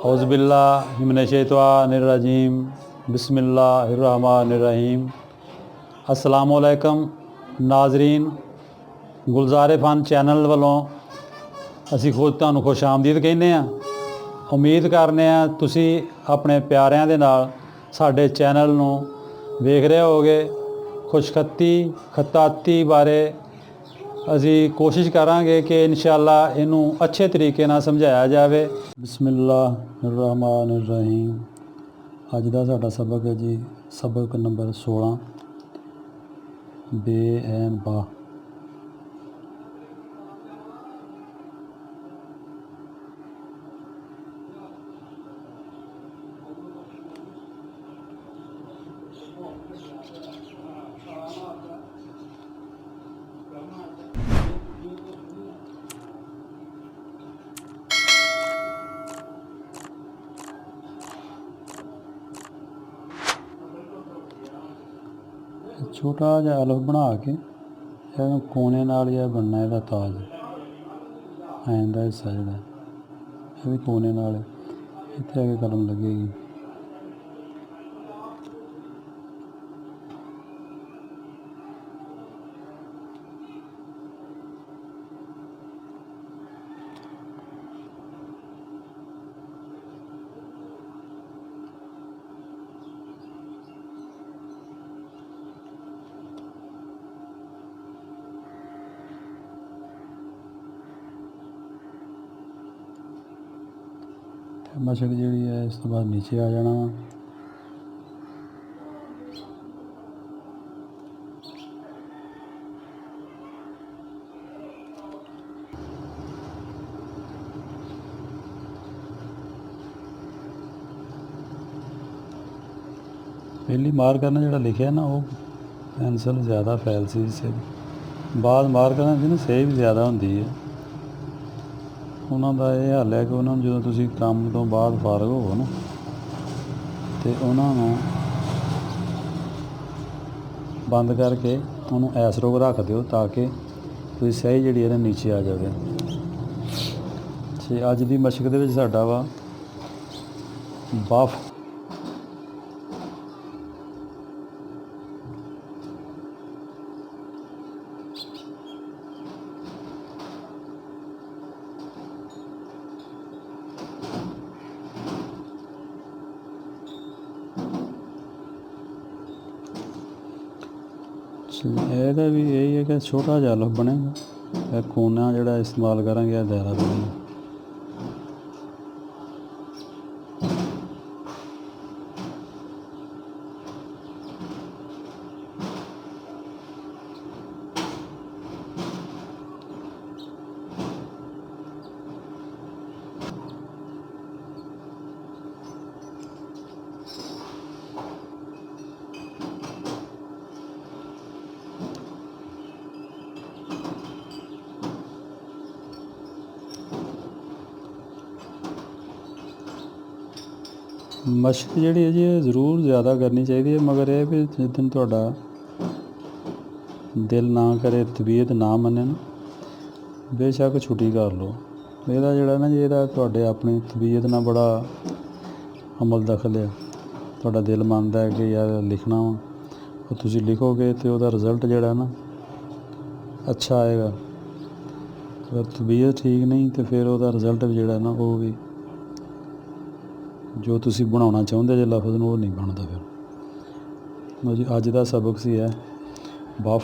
औज़ुबिल्लाहिमिनश्शैतानिर्रजीम बिस्मिल्लाहिर्रहमानिर्रहीम। अस्सलामुअलैकुम नाज़रीन, गुलज़ारे फन चैनल वालों असी तुहानूं खुश आमदीद कहने आ। उम्मीद करने आ तुसी अपने प्यारिਆਂ ਦੇ ਨਾਲ ਸਾਡੇ चैनल ਨੂੰ ਵੇਖ ਰਹੇ ਹੋਗੇ। खताती बारे असी कोशिश करांगे कि इंशाअल्लाह इनू अच्छे तरीके नाल समझाया जाए। बिस्मिल्लाहिर्रहमानिर्रहीम। अज दा साडा सबक है जी सबक नंबर 16 बे ऐन बा। छोटा जिहा अलफ बना के कोने नाल यह बनना है ताज ऐन का हिस्सा जोड़ा यह भी कोने नाल इत्थे आके कलम लगेगी। मशक जी है इस तो बाद नीचे आ जाना वा। पहली मार करना जोड़ा लिखा ना वो पेंसिल ज़्यादा फैल सी से बाद मार करना जी ना सही भी ज़्यादा होंगी है। उन्हों का यह हल है कि उन्होंने जो तुसी काम तो बाद फारग होवो ना तो उन्होंने बंद करके उन्होंने ऐस रोक रख दो ताकि कोई सही जी नीचे आ जाए। तो अज की मशक के साडा वा बफ ਇਹਦਾ भी यही है कि छोटा जिहा अलफ बनेगा कोना जोड़ा इस्तेमाल करांगे दायरा बनेगा। मशक जी है जी जरूर ज़्यादा करनी चाहिए मगर यह भी जिदन तुहाडा दिल ना करे तबीयत ना मने ना बेशक छुट्टी कर लो। यदा जोड़ा ना जी यदा तुहाडे अपनी तबीयत ना बड़ा अमल दखल है तुहाडा दिल मनता है कि यार लिखना वा तुसी लिखोगे तो वह रिजल्ट जोड़ा ना अच्छा आएगा। अगर तबीयत ठीक नहीं तो फिर वह रिजल्ट भी जोड़ा ना वो भी जो तुसी बनाना चाहते जे लफ्ज़ वो नहीं बनता। फिर जी अज का सबक सी है बफ।